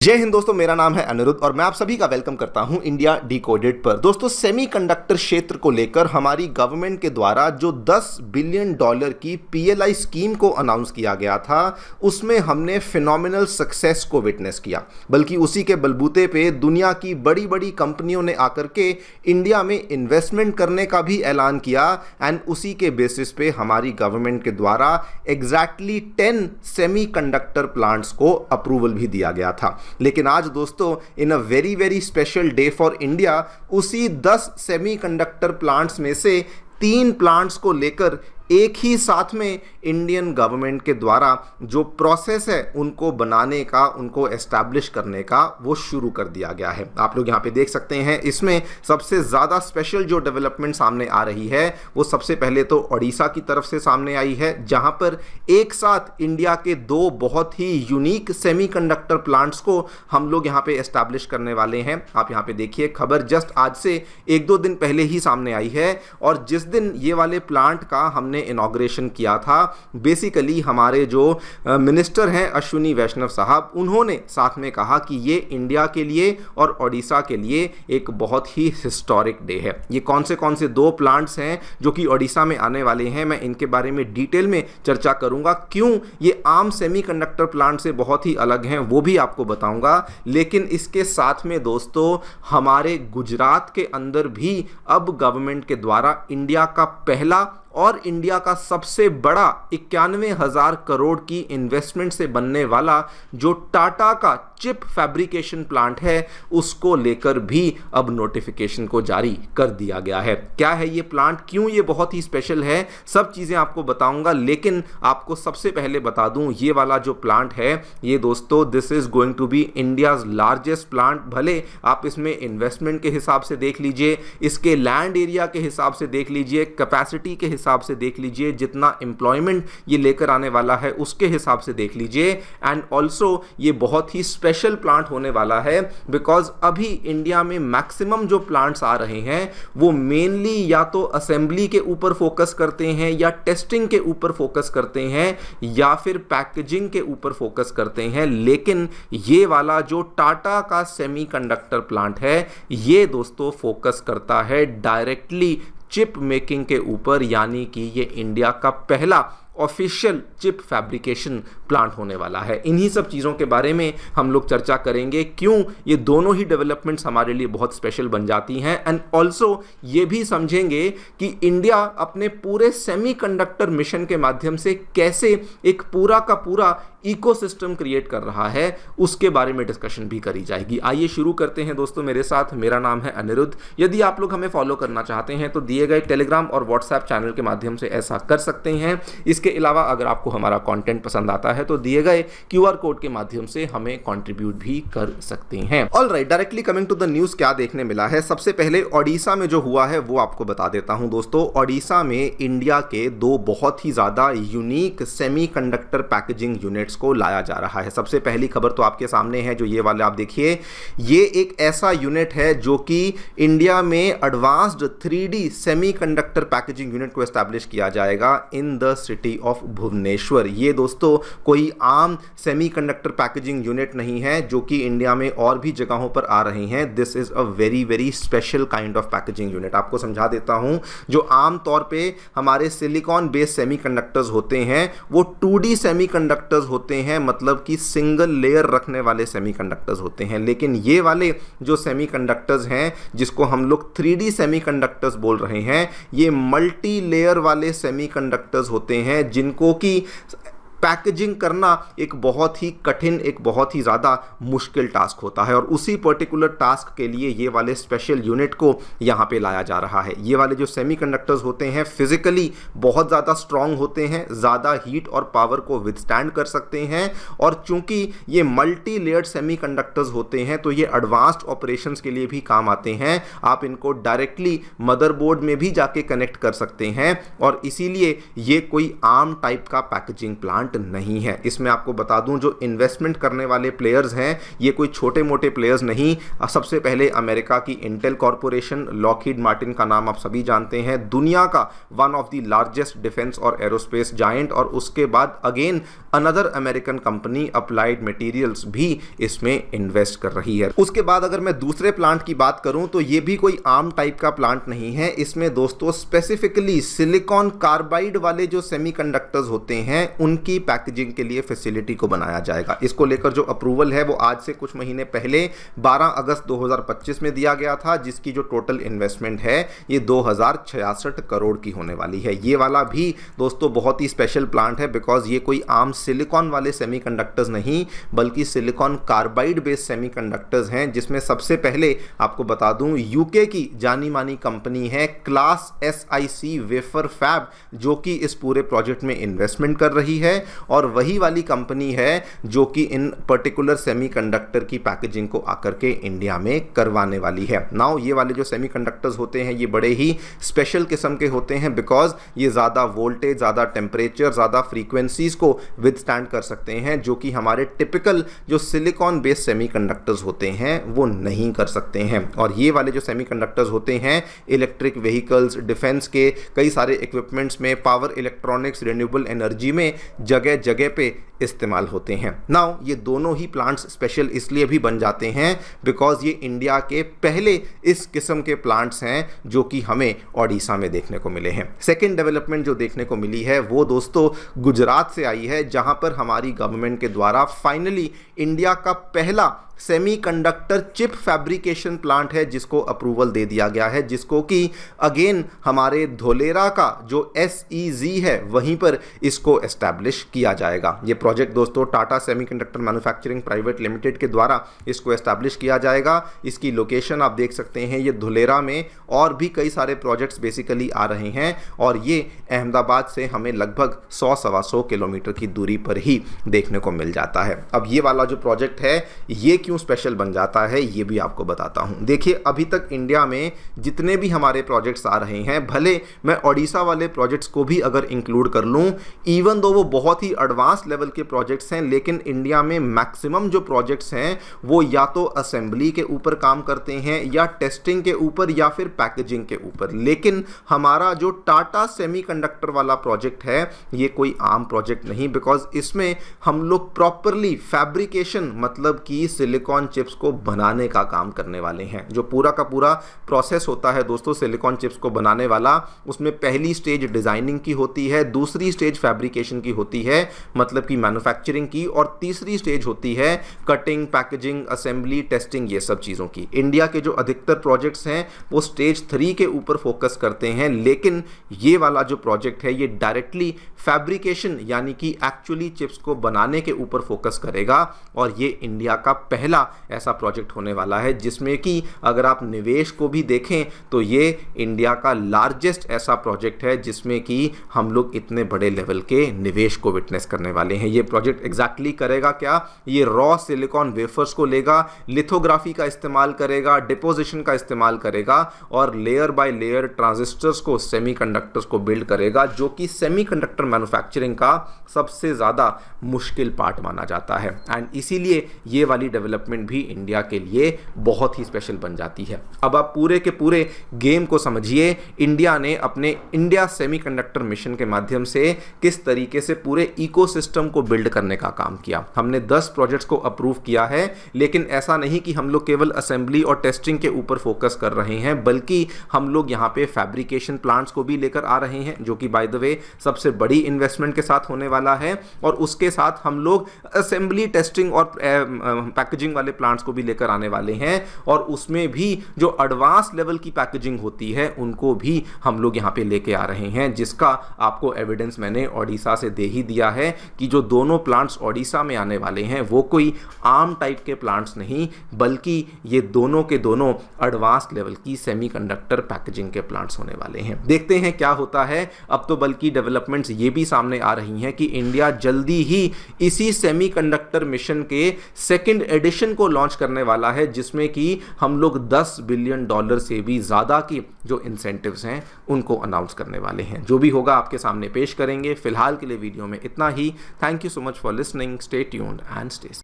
जय हिंद दोस्तों, मेरा नाम है अनिरुद्ध और मैं आप सभी का वेलकम करता हूं इंडिया डिकोडेड पर। दोस्तों, सेमीकंडक्टर क्षेत्र को लेकर हमारी गवर्नमेंट के द्वारा जो $10 बिलियन की पीएलआई स्कीम को अनाउंस किया गया था, उसमें हमने फिनोमिनल सक्सेस को विटनेस किया। बल्कि उसी के बलबूते पे दुनिया की बड़ी बड़ी कंपनियों ने आकर के इंडिया में इन्वेस्टमेंट करने का भी ऐलान किया एंड उसी के बेसिस पे हमारी गवर्नमेंट के द्वारा एग्जैक्टली 10 सेमीकंडक्टर प्लांट्स को अप्रूवल भी दिया गया था। लेकिन आज दोस्तों, in a very special day for India, उसी 10 सेमीकंडक्टर प्लांट्स में से 3 प्लांट्स को लेकर एक ही साथ में इंडियन गवर्नमेंट के द्वारा जो प्रोसेस है उनको बनाने का, उनको एस्टैब्लिश करने का, वो शुरू कर दिया गया है। आप लोग यहाँ पे देख सकते हैं, इसमें सबसे ज़्यादा स्पेशल जो डेवलपमेंट सामने आ रही है वो सबसे पहले तो ओडिशा की तरफ से सामने आई है, जहाँ पर एक साथ इंडिया के 2 बहुत ही यूनिक सेमीकंडक्टर प्लांट्स को हम लोग यहाँ पे एस्टैब्लिश करने वाले हैं। आप यहाँ पे देखिए, खबर जस्ट आज से 1-2 दिन पहले ही सामने आई है और जिस दिन ये वाले प्लांट का हमने इनॉग्रेशन किया था, बेसिकली हमारे जो मिनिस्टर हैं अश्विनी वैष्णव साहब, उन्होंने साथ में कहा कि ये इंडिया के लिए और ओडिशा के लिए एक बहुत ही हिस्टोरिक डे है। ये कौन से 2 प्लांट्स हैं जो कि ओडिशा में आने वाले हैं, मैं इनके बारे में डिटेल में चर्चा करूंगा। क्यों ये आम सेमीकंडक्टर प्लांट से बहुत ही अलग हैं वो भी आपको बताऊंगा। लेकिन इसके साथ में दोस्तों, हमारे गुजरात के अंदर भी अब गवर्नमेंट के द्वारा इंडिया का पहला और इंडिया का सबसे बड़ा 91,000 करोड़ की इन्वेस्टमेंट से बनने वाला जो टाटा का चिप फैब्रिकेशन प्लांट है, उसको लेकर भी अब नोटिफिकेशन को जारी कर दिया गया है। क्या है ये प्लांट, क्यों ये बहुत ही स्पेशल है, सब चीज़ें आपको बताऊंगा। लेकिन आपको सबसे पहले बता दूं, ये वाला जो प्लांट है, ये दोस्तों this is going to be India's largest plant. भले आप इसमें इन्वेस्टमेंट के हिसाब से देख लीजिए, इसके लैंड एरिया के हिसाब से देख लीजिए, कैपेसिटी के हिसाब से देख लीजिए, जितना एम्प्लॉयमेंट ये लेकर आने वाला है उसके हिसाब से देख लीजिए, एंड ऑल्सो ये बहुत ही स्पेशल प्लांट होने वाला है बिकॉज अभी इंडिया में मैक्सिमम जो प्लांट्स आ रहे हैं वो मेनली या तो असेंबली के ऊपर फोकस करते हैं, या टेस्टिंग के ऊपर फोकस करते हैं, या फिर पैकेजिंग के ऊपर फोकस करते हैं। लेकिन ये वाला जो टाटा का सेमीकंडक्टर प्लांट है, ये दोस्तों फोकस करता है डायरेक्टली चिप मेकिंग के ऊपर, यानी कि ये इंडिया का पहला ऑफिशियल चिप फैब्रिकेशन प्लांट होने वाला है। इन्हीं सब चीज़ों के बारे में हम लोग चर्चा करेंगे, क्यों ये दोनों ही डेवलपमेंट्स हमारे लिए बहुत स्पेशल बन जाती हैं, एंड ऑल्सो ये भी समझेंगे कि इंडिया अपने पूरे सेमीकंडक्टर मिशन के माध्यम से कैसे एक पूरा का पूरा इकोसिस्टम क्रिएट कर रहा है, उसके बारे में डिस्कशन भी करी जाएगी। आइए शुरू करते हैं दोस्तों मेरे साथ। मेरा नाम है अनिरुद्ध। यदि आप लोग हमें फॉलो करना चाहते हैं तो दिए गए टेलीग्राम और व्हाट्सएप चैनल के माध्यम से ऐसा कर सकते हैं। इसके अलावा अगर आपको हमारा कंटेंट पसंद आता है तो दिए गए क्यूआर कोड के माध्यम से हमें कंट्रीब्यूट भी कर सकते हैं। Alright, directly coming to the news, क्या देखने मिला है। सबसे पहले ओडिशा में जो हुआ है वो आपको बता देता हूं दोस्तों। ओडिशा में इंडिया के 2 बहुत ही ज़्यादा यूनिक सेमीकंडक्टर पैकेजिंग यूनिट को लाया जा रहा है। सबसे पहली खबर तो आपके सामने है, जो ये वाले आप देखिए, ये एक ऐसा यूनिट है जो कि इंडिया में advanced 3D semiconductor packaging unit को एस्टैब्लिश किया जाएगा in the city of Bhubaneswar. ये दोस्तों कोई आम सेमीकंडक्टर पैकेजिंग यूनिट नहीं है जो कि इंडिया में और भी जगहों पर आ रही हैं। This is a very special kind of packaging unit. आपको समझा देता हूं, जो आम तौर पे हमारे सिलिकॉन बेस्ड सेमीकंडक्टर्स होते हैं वो 2D सेमीकंडक्टर्स होते हैं, मतलब कि सिंगल लेयर रखने वाले सेमीकंडक्टर्स होते हैं। लेकिन ये वाले जो सेमीकंडक्टर्स हैं, जिसको हम लोग 3D सेमीकंडक्टर्स बोल रहे हैं, ये मल्टी लेयर वाले सेमीकंडक्टर्स होते हैं, जिनको कि पैकेजिंग करना एक बहुत ही कठिन, एक बहुत ही ज़्यादा मुश्किल टास्क होता है। और उसी पर्टिकुलर टास्क के लिए ये वाले स्पेशल यूनिट को यहाँ पे लाया जा रहा है। ये वाले जो सेमीकंडक्टर्स होते हैं फिजिकली बहुत ज़्यादा स्ट्रॉन्ग होते हैं, ज़्यादा हीट और पावर को विथस्टैंड कर सकते हैं, और चूंकि ये मल्टी लेयर्ड सेमीकंडक्टर्स होते हैं तो ये एडवांस्ड ऑपरेशंस के लिए भी काम आते हैं। आप इनको डायरेक्टली मदरबोर्ड में भी जाके कनेक्ट कर सकते हैं, और इसीलिए ये कोई आम टाइप का पैकेजिंग प्लांट प्लांट नहीं है। इसमें आपको बता दूं जो इन्वेस्टमेंट करने वाले प्लेयर्स हैं ये कोई छोटे मोटे प्लेयर्स नहीं। सबसे पहले अमेरिका की इंटेल कॉरपोरेशन, लॉकहीड मार्टिन का नाम आप सभी जानते हैं, दुनिया का one of the largest defence और एरोस्पेस जायंट, और उसके बाद again another American company applied materials भी इसमें इन्वेस्ट कर रही है। उसके बाद अगर मैं दूसरे प्लांट की बात करूं तो ये भी कोई आम टाइप का प्लांट नहीं है। इसमें दोस्तों स्पेसिफिकली सिलिकॉन कार्बाइड वाले जो सेमीकंडक्टर्स होते हैं उनकी पैकेजिंग के लिए फैसिलिटी को बनाया जाएगा। इसको लेकर जो अप्रूवल है वो आज से कुछ महीने पहले 12 अगस्त 2025 में दिया गया था, जिसकी जो टोटल इन्वेस्टमेंट है ये 2066 करोड़ की होने वाली है। ये वाला भी दोस्तों बहुत ही स्पेशल प्लांट है बिकॉज ये कोई आम सिलिकॉन वाले सेमीकंडक्टर्स नहीं बल्कि सिलिकॉन कार्बाइड बेस्ड सेमीकंडक्टर्स हैं, जिसमें सबसे पहले आपको बता दूं यूके की जानी मानी कंपनी है क्लास SIC वेफर फैब जो कि इस पूरे प्रोजेक्ट में इन्वेस्टमेंट कर रही है, और वही वाली कंपनी है जो कि इन पर्टिकुलर सेमीकंडक्टर की पैकेजिंग को आकर के इंडिया में करवाने वाली है। नाउ ये वाले जो सेमीकंडक्टर्स होते हैं ये बड़े ही स्पेशल किस्म के होते हैं बिकॉज ये ज़्यादा वोल्टेज, ज़्यादा टेम्परेचर, ज़्यादा फ्रीक्वेंसीज को विदस्टैंड कर सकते हैं जो कि हमारे टिपिकल जो सिलिकॉन बेस्ड सेमीकंडक्टर्स होते हैं वो नहीं कर सकते हैं। और ये वाले जो सेमीकंडक्टर्स होते हैं इलेक्ट्रिक व्हीकल्स, डिफेंस के कई सारे इक्विपमेंट्स में, पावर इलेक्ट्रॉनिक्स, रिन्यूएबल एनर्जी में जगह जगह पे इस्तेमाल होते हैं। नाउ ये दोनों ही प्लांट्स स्पेशल इसलिए भी बन जाते हैं बिकॉज ये इंडिया के पहले इस किस्म के प्लांट्स हैं जो कि हमें ओडिशा में देखने को मिले हैं। सेकेंड डेवलपमेंट जो देखने को मिली है वो दोस्तों गुजरात से आई है, जहां पर हमारी गवर्नमेंट के द्वारा फाइनली इंडिया का पहला सेमीकंडक्टर चिप फैब्रिकेशन प्लांट है जिसको अप्रूवल दे दिया गया है, जिसको कि अगेन हमारे धोलेरा का जो SEZ है वहीं पर इसको एस्टैब्लिश किया जाएगा। ये प्रोजेक्ट दोस्तों Tata semiconductor manufacturing private limited के द्वारा इसको एस्टैब्लिश किया जाएगा। इसकी लोकेशन आप देख सकते हैं ये धोलेरा में, और भी कई सारे प्रोजेक्ट्स बेसिकली आ रहे हैं, और ये अहमदाबाद से हमें लगभग 100-125 किलोमीटर की दूरी पर ही देखने को मिल जाता है। अब ये वाला जो प्रोजेक्ट है ये क्यों स्पेशल बन जाता है ये भी आपको बताता हूं। देखिए अभी तक इंडिया में जितने भी हमारे प्रोजेक्ट्स आ रहे हैं, भले मैं ओडिशा वाले प्रोजेक्ट्स को भी अगर इंक्लूड कर लूं, इवन दो वो बहुत ही एडवांस लेवल के प्रोजेक्ट्स हैं, लेकिन इंडिया में मैक्सिमम जो प्रोजेक्ट्स हैं वो या तो असेंबली के ऊपर काम करते हैं या टेस्टिंग के ऊपर या फिर पैकेजिंग के ऊपर। लेकिन हमारा जो टाटा सेमीकंडक्टर वाला प्रोजेक्ट है ये कोई आम प्रोजेक्ट नहीं बिकॉज इसमें हम लोग प्रॉपरली फैब्रिकेशन मतलब कि सिलिकॉन चिप्स को बनाने का काम करने वाले हैं। जो पूरा का पूरा प्रोसेस होता है दोस्तों सिलिकॉन चिप्स को बनाने वाला, उसमें पहली स्टेज डिजाइनिंग की होती है, दूसरी स्टेज फैब्रिकेशन की होती है मतलब कि मैन्युफैक्चरिंग की, और तीसरी स्टेज होती है कटिंग, पैकेजिंग, असेंबली, टेस्टिंग, ये सब चीज़ों की। इंडिया के जो अधिकतर प्रोजेक्ट्स हैं वो स्टेज 3 के ऊपर फोकस करते हैं, लेकिन ये वाला जो प्रोजेक्ट है ये डायरेक्टली फैब्रिकेशन यानी कि एक्चुअली चिप्स को बनाने के ऊपर फोकस करेगा, और ये इंडिया का पहला ऐसा प्रोजेक्ट होने वाला है जिसमें कि अगर आप निवेश को भी देखें तो ये इंडिया का लार्जेस्ट ऐसा प्रोजेक्ट है जिसमें कि हम लोग इतने बड़े लेवल के निवेश को विटनेस करने वाले हैं। ये प्रोजेक्ट एग्जैक्टली करेगा क्या, ये रॉ सिलिकॉन वेफर्स को लेगा, लिथोग्राफी का इस्तेमाल करेगा, डिपोजिशन का इस्तेमाल करेगा, और लेयर बाय लेयर ट्रांजिस्टर्स को, सेमीकंडक्टर्स को बिल्ड करेगा, जो कि सेमीकंडक्टर मैन्युफैक्चरिंग का सबसे ज़्यादा मुश्किल पार्ट माना जाता है। एंड इसीलिए ये वाली डेवलपमेंट भी इंडिया के लिए बहुत ही स्पेशल बन जाती है। अब आप पूरे के पूरे गेम को समझिए, इंडिया ने अपने इंडिया सेमीकंडक्टर मिशन के माध्यम से किस तरीके से पूरे इकोसिस्टम को बिल्ड करने का काम किया। हमने 10 प्रोजेक्ट्स को अप्रूव किया है, लेकिन ऐसा नहीं कि हम लोग केवल असेंबली और टेस्टिंग के ऊपर फोकस कर रहे हैं, बल्कि हम लोग यहाँ पे फैब्रिकेशन प्लांट्स को भी लेकर आ रहे हैं, जो कि बाय द वे सबसे बड़ी इन्वेस्टमेंट के साथ होने वाला है, और उसके साथ हम लोग असेंबली, टेस्टिंग और पैकेजिंग वाले प्लांट्स को भी लेकर आने वाले हैं, और उसमें भी जो एडवांस लेवल की पैकेजिंग होती है उनको भी हम लोग यहाँ पे लेके आ रहे हैं, जिसका आपको एविडेंस मैंने ओडिशा से दे ही दिया है कि जो दोनों प्लांट्स ओडिशा में आने वाले हैं वो कोई आम टाइप के प्लांट्स नहीं, बल्कि ये दोनों के दोनों एडवांस लेवल की सेमीकंडक्टर पैकेजिंग के प्लांट्स होने वाले हैं। देखते हैं क्या होता है। अब तो बल्कि डेवलपमेंट्स ये भी सामने आ रही हैं कि इंडिया जल्दी ही इसी सेमीकंडक्टर मिशन के सेकंड एडिशन को लॉन्च करने वाला है, जिसमें कि हम लोग $10 बिलियन से भी ज़्यादा की जो इंसेंटिव्स हैं उनको अनाउंस करने वाले हैं। जो भी होगा आपके सामने पेश करेंगे। फिलहाल के लिए वीडियो में इतना ही। Thank you so much for listening, stay tuned and stay